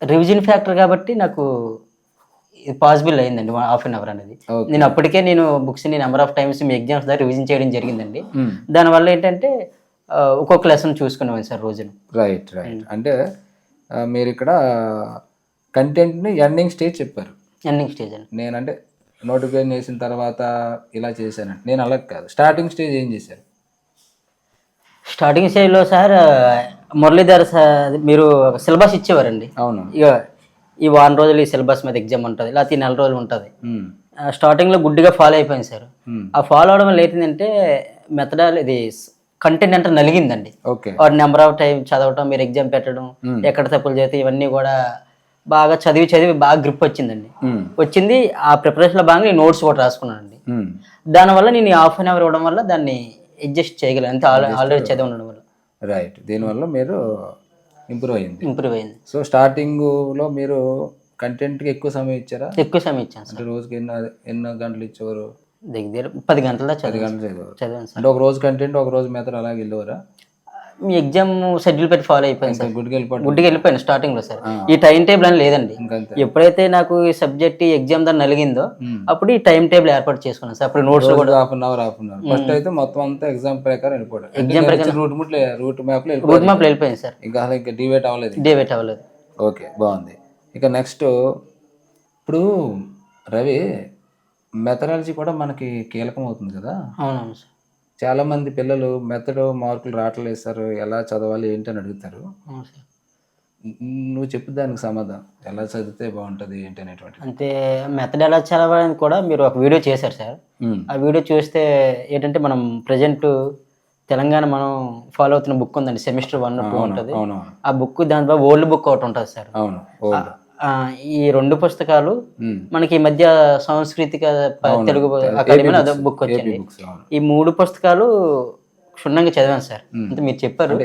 Speaker 2: రివిజన్ ఫ్యాక్టర్ కాబట్టి నాకు ఇది పాసిబుల్ అయిందండి హాఫ్ అన్ అవర్ అనేది. నేను అప్పటికే బుక్స్ని నెంబర్ ఆఫ్ టైమ్స్ మీ ఎగ్జామ్స్ దగ్గర రివిజన్ చేయడం జరిగిందండి. దానివల్ల ఏంటంటే ఒక్కొక్క లెసన్ చూసుకునేవాడిని సార్ రోజును.
Speaker 1: Right right. అంటే మీరు ఇక్కడ కంటెంట్ని ఎండింగ్ స్టేజ్ చెప్పారు.
Speaker 2: ఎండింగ్ స్టేజ్ అండి.
Speaker 1: నేనంటే నోటిఫికేషన్ చేసిన తర్వాత ఇలా చేశానండి, నేను అలా కాదు. స్టార్టింగ్ స్టేజ్ ఏం చేశారు?
Speaker 2: స్టార్టింగ్ స్టేజ్లో సార్ మురళీధర్ సార్ మీరు సిలబస్ ఇచ్చేవారండి.
Speaker 1: అవును.
Speaker 2: ఇక ఈ వారం రోజులు ఈ సిలబస్ మీద ఎగ్జామ్ ఉంటుంది, లేకపోతే ఈ 4 రోజులు ఉంటుంది. స్టార్టింగ్లో గుడ్డిగా ఫాలో అయిపోయింది సార్. ఆ ఫాలో అవడం వల్ల ఏంటంటే ఇది కంటెంట్ అంటే నలిగిందండి.
Speaker 1: ఓకే.
Speaker 2: వాటి నెంబర్ ఆఫ్ టైం చదవటం, మీరు ఎగ్జామ్ పెట్టడం, ఎక్కడ తప్పులు చేస్తే ఇవన్నీ కూడా బాగా చదివి బాగా గ్రిప్ వచ్చిందండి. వచ్చింది ఆ ప్రిపరేషన్లో భాగంగా నేను నోట్స్ కూడా రాసుకున్నానండి. దానివల్ల నేను హాఫ్ అన్ అవర్ ఇవ్వడం వల్ల దాన్ని అడ్జస్ట్ చేయగలను, అంతే ఆల్రెడీ చదివి ఉండడం వల్ల.
Speaker 1: రైట్. దీనివల్ల మీరు ఇంప్రూవ్ అయింది. సో స్టార్టింగ్లో మీరు కంటెంట్కి ఎక్కువ సమయం ఇచ్చారా?
Speaker 2: ఎక్కువ సమయం ఇచ్చాను సార్.
Speaker 1: అంటే రోజుకి ఎన్నో గంటలు ఇచ్చేవారు?
Speaker 2: దగ్గర 10 గంటల దాకా
Speaker 1: 10 గంటలు చదివారు
Speaker 2: సార్.
Speaker 1: అంటే ఒక రోజు కంటెంట్, ఒక రోజు మెథడ్ అలాగే వెళ్ళేవారా?
Speaker 2: మీ ఎగ్జామ్ షెడ్యూల్ పెట్టి ఫాలో అయిపోయింది సార్. గుడ్డిగా వెళ్ళిపోయాను స్టార్టింగ్ లో సార్. ఈ టైం టేబుల్ అని లేదండి. ఎప్పుడైతే నాకు ఈ సబ్జెక్ట్ ఈ ఎగ్జామ్ దాన్ని నలిగిందో అప్పుడు ఈ టైం టేబుల్ ఏర్పాటు చేసుకున్నాను సార్. అప్పుడు నోట్స్ కూడా
Speaker 1: హాఫ్ అన్ అవర్ ఫస్ట్ అయితే మొత్తం అంతా ఎగ్జామ్ ప్రకారం వెళ్ళిపోవడం.
Speaker 2: ఎగ్జామ్ ప్రకారం
Speaker 1: రూట్ మ్యాప్
Speaker 2: వెళ్ళిపోయింది సార్.
Speaker 1: ఇంకా డివేట్ అవ్వలేదు. ఓకే, బాగుంది. ఇక నెక్స్ట్ ఇప్పుడు రవి, మెథడాలజీ కూడా మనకి కీలకం అవుతుంది కదా?
Speaker 2: అవునవును సార్.
Speaker 1: చాలామంది పిల్లలు మెథడ్ మార్కులు రావట్లేదు సార్, ఎలా చదవాలి ఏంటి అని అడుగుతారు. నువ్వు చెప్పు దానికి సమాధానం, ఎలా చదివితే బాగుంటుంది ఏంటి అనేటువంటి.
Speaker 2: అంటే మెథడ్ ఎలా చదవాలని కూడా మీరు ఒక వీడియో చేశారు సార్. ఆ వీడియో చూస్తే ఏంటంటే మనం ప్రజెంట్ తెలంగాణ మనం ఫాలో అవుతున్న బుక్ ఉందండి, సెమిస్టర్ 1, 2 ఉంటుంది. ఆ బుక్ దాంట్లో ఓల్డ్ బుక్ ఒకటి ఉంటుంది సార్. ఈ 2 పుస్తకాలు మనకి ఈ మధ్య సాంస్కృతిక తెలుగు అకాడమీలో అదే బుక్ వచ్చింది. ఈ 3 పుస్తకాలు క్షుణ్ణంగా చదివాను సార్. అంటే మీరు చెప్పారు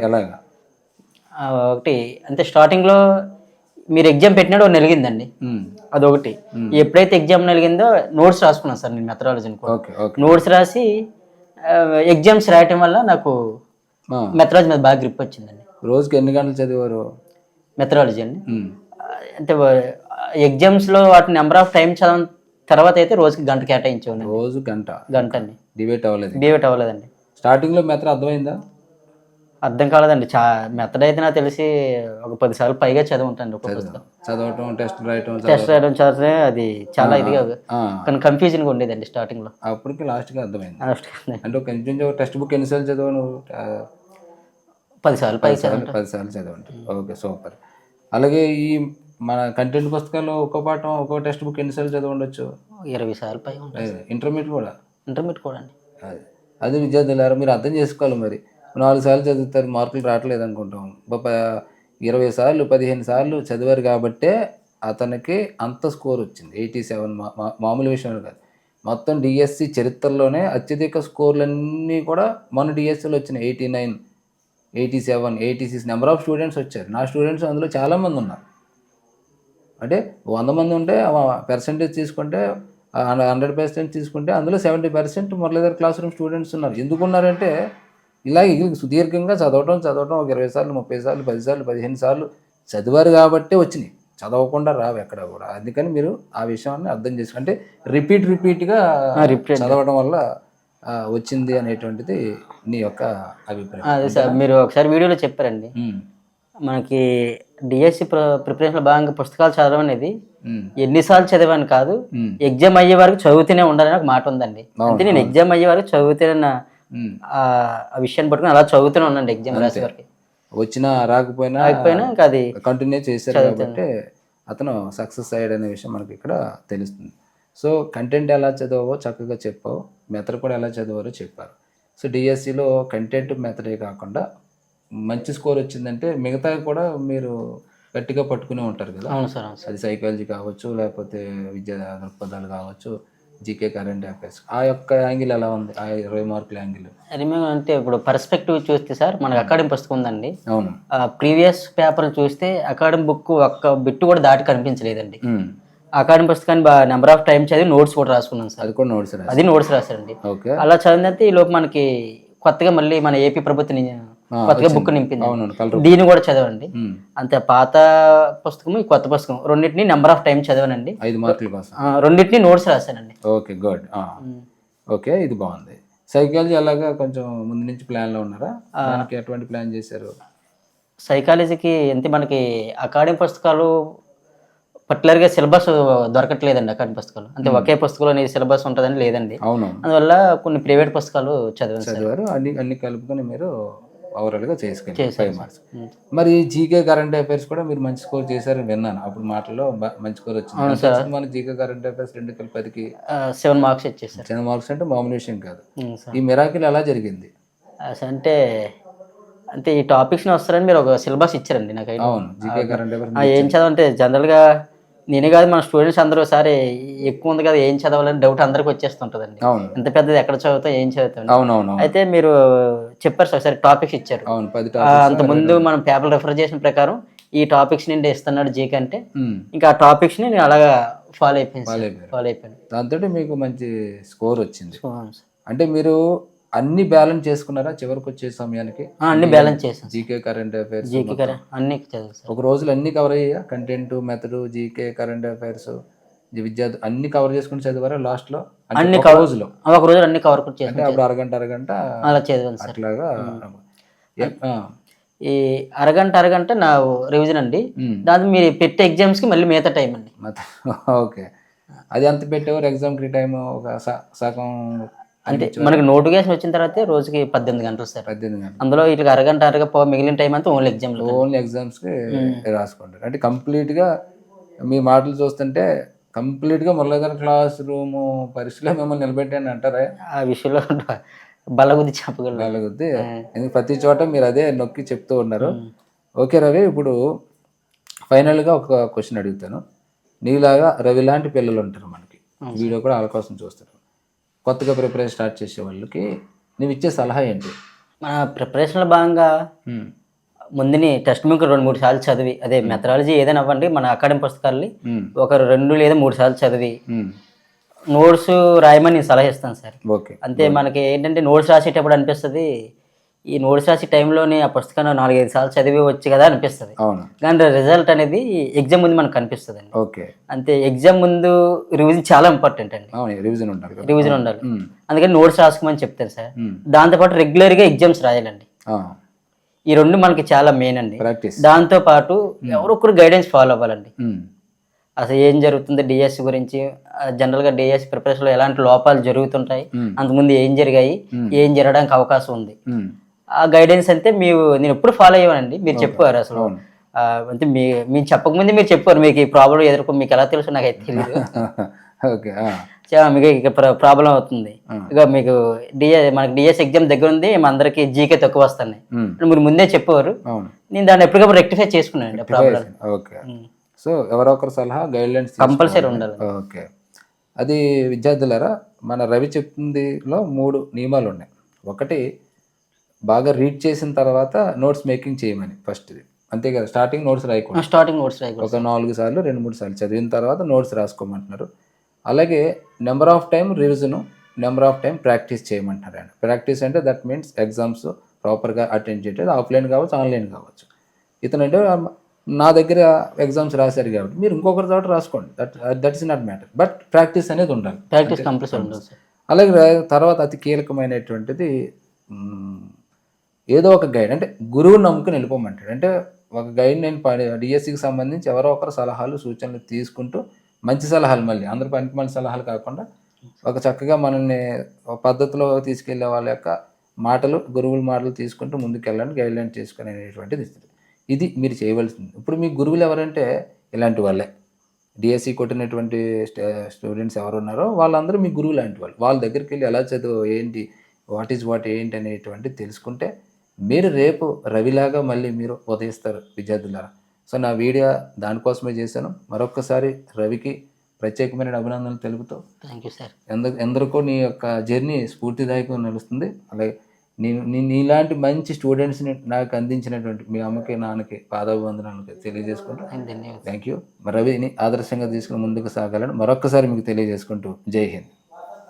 Speaker 2: ఒకటి, అంటే స్టార్టింగ్ లో మీరు ఎగ్జామ్ పెట్టినాడు నలిగిందండి, అదొకటి. ఎప్పుడైతే ఎగ్జామ్ నలిగిందో నోట్స్ రాసుకున్నాను సార్ నేను మెథడాలజీని కూడా. నోట్స్ రాసి ఎగ్జామ్స్ రాయటం వల్ల నాకు మెథడాలజీ మీద బాగా గ్రిప్ వచ్చిందండి.
Speaker 1: రోజుకి ఎన్ని గంటలు చదివారు
Speaker 2: మెథడాలజీ అండి? అంటే ఎగ్జామ్స్లో వాటి నెంబర్ ఆఫ్ టైం చదవడం తర్వాత అయితే రోజుకి గంట కేటాయించేవాడిని.
Speaker 1: రోజు గంట
Speaker 2: అండి.
Speaker 1: డిబేట్
Speaker 2: అవ్వలేదండి.
Speaker 1: స్టార్టింగ్లో మెథడ్ అర్థమైందా?
Speaker 2: అర్థం కాలేదండి. మెథడ్ అయితే నాకు తెలిసి ఒక 10 సార్లు పైగా చదువుంటాను.
Speaker 1: చదవటం, టెస్ట్ రాయటం
Speaker 2: చదివితే అది చాలా ఇదిగా కానీ కన్ఫ్యూజన్గా ఉండేదండి స్టార్టింగ్లో.
Speaker 1: అప్పటికి లాస్ట్గా అర్థమైంది. అంటే కొంచెం టెక్స్ట్ బుక్ ఎన్నిసార్లు చదవవు నువ్వు?
Speaker 2: 10 సార్లు పైగా
Speaker 1: 10 సార్లు చదవండి. Okay, super. అలాగే ఈ మన కంటెంట్ పుస్తకాలు ఒక్కో పాఠం ఒక్కో టెక్స్ట్ బుక్ ఎన్నిసార్లు చదివి ఉండొచ్చు?
Speaker 2: 20 సార్లు పైగా ఉంటుంది.
Speaker 1: ఇంటర్మీడియట్ కూడా
Speaker 2: అండి.
Speaker 1: అది విద్యార్థులారా మీరు అర్థం చేసుకోవాలి. మరి 4 సార్లు చదువుతారు, మార్కులు రావట్లేదు అనుకుంటాం. 20 సార్లు 15 సార్లు చదివారు కాబట్టే అతనికి అంత స్కోర్ వచ్చింది. 87 మామూలు విషయం కాదు. మొత్తం డిఎస్సి చరిత్రలోనే అత్యధిక స్కోర్లన్నీ కూడా మన డిఎస్సిలో వచ్చినాయి. 89, 87, 86 నెంబర్ ఆఫ్ స్టూడెంట్స్ వచ్చారు. నా స్టూడెంట్స్ అందులో చాలామంది ఉన్నారు. అంటే 100 మంది ఉంటే పర్సెంటేజ్ తీసుకుంటే 100% తీసుకుంటే అందులో 70% మురళీధర్ క్లాస్ రూమ్ స్టూడెంట్స్ ఉన్నారు. ఎందుకు ఉన్నారంటే ఇలాగే సుదీర్ఘంగా చదవటం ఒక 20 సార్లు, 30 సార్లు, 10 సార్లు, 15 సార్లు చదివారు కాబట్టే వచ్చినాయి. చదవకుండా రావు ఎక్కడ కూడా. అందుకని మీరు ఆ విషయాన్ని అర్థం చేసుకోండి. అంటే రిపీట్గా చదవడం వల్ల వచ్చింది అనేటువంటిది నీ యొక్క అభిప్రాయం.
Speaker 2: అదే సార్, మీరు ఒకసారి వీడియోలో చెప్పారండి, మనకి డిఎస్సి ప్రిపరేషన్లో భాగంగా పుస్తకాలు చదవడం అనేది ఎన్నిసార్లు చదివాను కాదు, ఎగ్జామ్ అయ్యే వరకు చదువుతూనే ఉండాలని ఒక మాట ఉందండి. అంటే నేను ఎగ్జామ్ అయ్యే వరకు చదువుతూనే ఆ విషయాన్ని పట్టుకుని అలా చదువుతూనే ఉన్నాను. ఎగ్జామ్ రాసే వరకు
Speaker 1: వచ్చినా రాకపోయినా
Speaker 2: ఇంకా అది
Speaker 1: కంటిన్యూ చేశారు కాబట్టి అతను సక్సెస్ అయ్యాడు అనే విషయం మనకి ఇక్కడ తెలుస్తుంది. సో కంటెంట్ ఎలా చదవో చక్కగా చెప్పావు, మెథడ్ కూడా ఎలా చదవారో చెప్పారు. సో డిఎస్సిలో కంటెంట్ మెథడే కాకుండా మంచి స్కోర్ వచ్చిందంటే మిగతా కూడా మీరు గట్టిగా పట్టుకునే ఉంటారు కదా.
Speaker 2: అవును సార్.
Speaker 1: అది సైకాలజీ కావచ్చు, లేకపోతే విద్యా దృక్పథాలు కావచ్చు, జీకే కరెంట్ అఫైర్స్ ఆ యొక్క యాంగిల్ ఎలా ఉంది? ఆ 20 మార్కుల యాంగిల్?
Speaker 2: రిమైన్ అంటే ఇప్పుడు పర్స్పెక్టివ్ చూస్తే సార్ మనకు అకాడమిక్ పుస్తకం ఉందండి.
Speaker 1: అవును.
Speaker 2: ప్రీవియస్ పేపర్లు చూస్తే అకాడమిక్ బుక్ ఒక్క బిట్టు కూడా దాటి కనిపించలేదండి.
Speaker 1: ఉమ్.
Speaker 2: అకాడమిక్ పుస్తకాన్ని నెంబర్ ఆఫ్ టైం చదివి నోట్స్ కూడా రాసుకున్నాను సార్.
Speaker 1: అది కూడా నోట్స్ రాసి.
Speaker 2: అది నోట్స్ రాశారండి.
Speaker 1: ఓకే.
Speaker 2: అలా చదివితే ఈ లోపు మనకి కొత్తగా మళ్ళీ మన ఏపీ ప్రభుత్వం కొత్తగా బుక్ నింపింది.
Speaker 1: అవును. కలర్.
Speaker 2: దీన్ని కూడా చదవండి. అంతే పాత పుస్తకం ఈ కొత్త పుస్తకం రెండింటిని నెంబర్ ఆఫ్ టైం చదవనండి.
Speaker 1: 5 మార్కుల కోసం.
Speaker 2: రెండింటిని నోట్స్ రాశానండి.
Speaker 1: Okay, good. ఓకే, ఇది బాగుంది. సైకాలజీ అలాగా కొంచెం ముందు నుంచి ప్లాన్లో ఉన్నారా? దానికి ఎటువంటి ప్లాన్ చేశారు?
Speaker 2: సైకాలజీకి అంటే మనకి అకాడమిక్ పుస్తకాలు పర్టికులర్గా సిలబస్ దొరకట్లేదండి. అకాడమిక్ పుస్తకాలు అంటే ఒకే పుస్తకంలో సిలబస్ ఉంటుందని లేదండి.
Speaker 1: అవును.
Speaker 2: అందువల్ల కొన్ని ప్రైవేట్ పుస్తకాలు
Speaker 1: చదివారు. అన్ని కలుపుకొని మీరు ఓవరాల్గా చేసుకెళ్ళారు 5 మార్క్స్. మరి జీకే కరెంట్ అఫైర్స్ కూడా మీరు మంచి స్కోర్ చేశారని విన్నాను. అప్పుడు మాటలో మంచి స్కోర్ వచ్చింది. మన జీకే కరెంట్ అఫైర్స్ 2 కలిపి 10కి
Speaker 2: 7 మార్క్స్ ఇచ్చేసారు.
Speaker 1: 7 మార్క్స్ అంటే మామూలు విషయం కాదు. ఈ మిరాకిల్ ఎలా జరిగింది?
Speaker 2: అంటే అంటే ఈ టాపిక్స్ని వస్తారని మీరు ఒక సిలబస్ ఇచ్చారండి నాకు.
Speaker 1: అవును. జీకే కరెంట్ అఫైర్స్
Speaker 2: ఏం చదవంటే జనరల్గా నేనే కాదు మన స్టూడెంట్స్ అందరూ ఒకసారి ఎక్కువ ఉంది కదా ఏం చదవాలని డౌట్ అందరికి వచ్చేస్తుంటుందండి.
Speaker 1: అవును.
Speaker 2: ఎంత పెద్దది ఎక్కడ చదువుతాం ఏం చదువుతాం.
Speaker 1: అవునవును.
Speaker 2: అయితే మీరు చెప్పారు సార్ ఒకసారి టాపిక్స్ ఇచ్చారు.
Speaker 1: అవును. 10 టాపిక్స్.
Speaker 2: అంతకుముందు మనం పేపర్ రిఫర్ చేసిన ప్రకారం ఈ టాపిక్స్ నుండి ఇస్తున్నాడు జీకే అంటే ఇంకా ఆ టాపిక్స్ని నేను అలాగా ఫాలో అయిపోయాను.
Speaker 1: దాంతో మీకు మంచి స్కోర్ వచ్చింది. అంటే మీరు అన్ని బ్యాలెన్స్ చేసుకున్నారా చివరికి వచ్చే సమయానికి?
Speaker 2: అన్ని బ్యాలెన్స్ చేశాను.
Speaker 1: జీకే కరెంట్ అఫైర్స్
Speaker 2: అన్ని చదువు
Speaker 1: ఒక రోజులో అన్ని కవర్ అయ్యా? Content, method, GK, current affairs, విద్యార్థి అన్ని కవర్ చేసుకుని చదివారా లాస్ట్ లో?
Speaker 2: అన్ని రోజులో ఒక రోజు అన్ని కవర్ చేసి
Speaker 1: అంటే అప్పుడు అరగంట
Speaker 2: అలా చదివాను సార్.
Speaker 1: అట్లాగా.
Speaker 2: ఈ అరగంట నా రివిజన్ అండి. దాంతో మీరు పెట్టే ఎగ్జామ్స్ కి మళ్ళీ మిగతా టైం అండి.
Speaker 1: ఓకే. అది ఎంత పెట్టేవారు ఎగ్జామ్ కి టైం? ఒక సగం
Speaker 2: అంటే మనకి నోటిఫికేషన్ వచ్చిన తర్వాత రోజుకి 18 గంటలు సార్.
Speaker 1: 18 గంటలు.
Speaker 2: అందులో ఇట్లా అరగంట మిగిలిన టైం అంతా ఓన్లీ
Speaker 1: ఎగ్జామ్స్ కి రాసుకుంటారు. అంటే కంప్లీట్ గా మీ మాటలు చూస్తుంటే కంప్లీట్ గా మురళీధర్ క్లాస్ రూమ్ పరీక్షలో మిమ్మల్ని నిలబెట్టాను అంటారా?
Speaker 2: ఆ విషయంలో బలగుద్ది చెప్పగలరు.
Speaker 1: బలగుద్ది. ఎందుకు ప్రతి చోట మీరు అదే నొక్కి చెప్తూ ఉన్నారు. ఓకే రవి, ఇప్పుడు ఫైనల్గా ఒక క్వశ్చన్ అడుగుతాను. నీలాగా రవి లాంటి పిల్లలు ఉంటారు మనకి, వీడియో కూడా వాళ్ళ కోసం చూస్తారు. కొత్తగా ప్రిపరేషన్ స్టార్ట్ చేసే వాళ్ళకి నువ్వు ఇచ్చే సలహా ఏంటి?
Speaker 2: మన ప్రిపరేషన్లో భాగంగా ముందుని టెక్స్ట్ బుక్ 2-3 సార్లు చదివి, అదే మెథడాలజీ ఏదైనా అవ్వండి మన అకాడమిక్ పుస్తకాలని ఒక 2 లేదా 3 సార్లు చదివి నోట్స్ రాయమని నేను సలహా ఇస్తాను సార్.
Speaker 1: ఓకే.
Speaker 2: అంతే మనకి ఏంటంటే నోట్స్ రాసేటప్పుడు అనిపిస్తుంది ఈ నోట్స్ రాసే టైంలోనే ఆ పుస్తకాన్ని 4-5 సార్లు చదివి వచ్చి కదా అనిపిస్తుంది. కానీ రిజల్ట్ అనేది ఎగ్జామ్ ముందు మనకు కనిపిస్తుంది అండి.
Speaker 1: ఓకే.
Speaker 2: అంతే ఎగ్జామ్ ముందు రివిజన్ చాలా ఇంపార్టెంట్ అండి. రివిజన్ ఉండాలి. అందుకని నోట్స్ రాసుకోమని చెప్తాను సార్. దాంతోపాటు రెగ్యులర్గా ఎగ్జామ్స్ రాయాలండి. ఈ 2 మనకి చాలా మెయిన్ అండి. దాంతో పాటు ఎవరొకరు గైడెన్స్ ఫాలో అవ్వాలండి. అసలు ఏం జరుగుతుంది డిఎస్సి గురించి, జనరల్గా డిఎస్సి ప్రిపరేషన్లో ఎలాంటి లోపాలు జరుగుతుంటాయి, అంతకుముందు ఏం జరిగాయి, ఏం జరగడానికి అవకాశం ఉంది, ఆ గైడెన్స్ అంతే నేను ఎప్పుడు ఫాలో అయ్యానండి. మీరు చెప్పారు అసలు అంటే మీరు చెప్పకముందే మీరు చెప్పారు మీకు ఈ ప్రాబ్లం మీకు ఎలా తెలుసు నాకు అయితే తెలియదు. మీకు ఇక ప్రాబ్లం అవుతుంది, ఇక మీకు మనకి డిఎస్ ఎగ్జామ్ దగ్గర ఉంది, మా అందరికి జీకే తక్కువ వస్తున్నాయి మీరు ముందే చెప్పేవారు. నేను దాన్ని ఎప్పటికప్పుడు రెక్టిఫై చేసుకున్నాను ప్రాబ్లం.
Speaker 1: సో ఎవరో ఒకరు సలహా గైడ్లైన్స్
Speaker 2: కంపల్సరీ ఉండాలి.
Speaker 1: ఓకే. అది విద్యార్థులారా మన రవి చెప్తుందిలో 3 నియమాలు ఉన్నాయి. ఒకటి బాగా రీడ్ చేసిన తర్వాత నోట్స్ మేకింగ్ చేయమని ఫస్ట్ది, అంతే కదా? స్టార్టింగ్ నోట్స్ రాయకూడదు. ఒక 4 సార్లు 2-3 సార్లు చదివిన తర్వాత నోట్స్ రాసుకోమంటున్నారు. అలాగే number of time revision, number of time practice చేయమంటున్నారు అండి. ప్రాక్టీస్ అంటే దట్ మీన్స్ ఎగ్జామ్స్ ప్రాపర్గా అటెండ్ చేయలేదు, ఆఫ్లైన్ కావచ్చు ఆన్లైన్ కావచ్చు. ఇతనంటే నా దగ్గర ఎగ్జామ్స్ రాశారు కాబట్టి మీరు ఇంకొకరి చోట రాసుకోండి, that is not matter, but practice అనేది ఉండాలి.
Speaker 2: ప్రాక్టీస్ కంపల్సరీ ఉండాలి.
Speaker 1: అలాగే తర్వాత అతి కీలకమైనటువంటిది ఏదో ఒక గైడ్, అంటే గురువుని నమ్ముకుని వెళ్ళిపోమంటాడు. అంటే ఒక గైడ్ నేను డిఎస్సికి సంబంధించి ఎవరో ఒకరు సలహాలు సూచనలు తీసుకుంటూ, మంచి సలహాలు, మళ్ళీ అందరూ పనికిమాలిన సలహాలు కాకుండా ఒక చక్కగా మనల్ని పద్ధతిలో తీసుకెళ్లే వాళ్ళ యొక్క మాటలు, గురువుల మాటలు తీసుకుంటూ ముందుకెళ్ళాలని గైడ్లైన్ చేసుకునేటువంటిది ఇస్తుంది. ఇది మీరు చేయవలసింది. ఇప్పుడు మీ గురువులు ఎవరంటే ఇలాంటి వాళ్ళే. డిఎస్సి కొట్టినటువంటి స్టూడెంట్స్ ఎవరు ఉన్నారో వాళ్ళందరూ మీ గురువు లాంటి వాళ్ళు. వాళ్ళ దగ్గరికి వెళ్ళి ఎలా చదువు ఏంటి, వాట్ ఈజ్ వాట్ ఏంటి అనేటువంటిది తెలుసుకుంటే మీరు రేపు రవిలాగా మళ్ళీ మీరు ఉదయిస్తారు విద్యార్థులారా. సో నా వీడియో దానికోసమే చేశాను. మరొక్కసారి రవికి ప్రత్యేకమైన అభినందనలు తెలుపుతూ
Speaker 2: థ్యాంక్ యూ సార్.
Speaker 1: ఎందరికో నీ యొక్క జర్నీ స్ఫూర్తిదాయకంగా నిలుస్తుంది. అలాగే నీలాంటి మంచి స్టూడెంట్స్ని నాకు అందించినటువంటి మీ అమ్మకి నాన్నకి పాదాభివందనాలు తెలియజేసుకుంటూ
Speaker 2: ధన్యవాదాలు.
Speaker 1: Thank you. రవిని ఆదర్శంగా తీసుకుని ముందుకు సాగాలని మరొక్కసారి మీకు తెలియజేసుకుంటూ జై హింద్.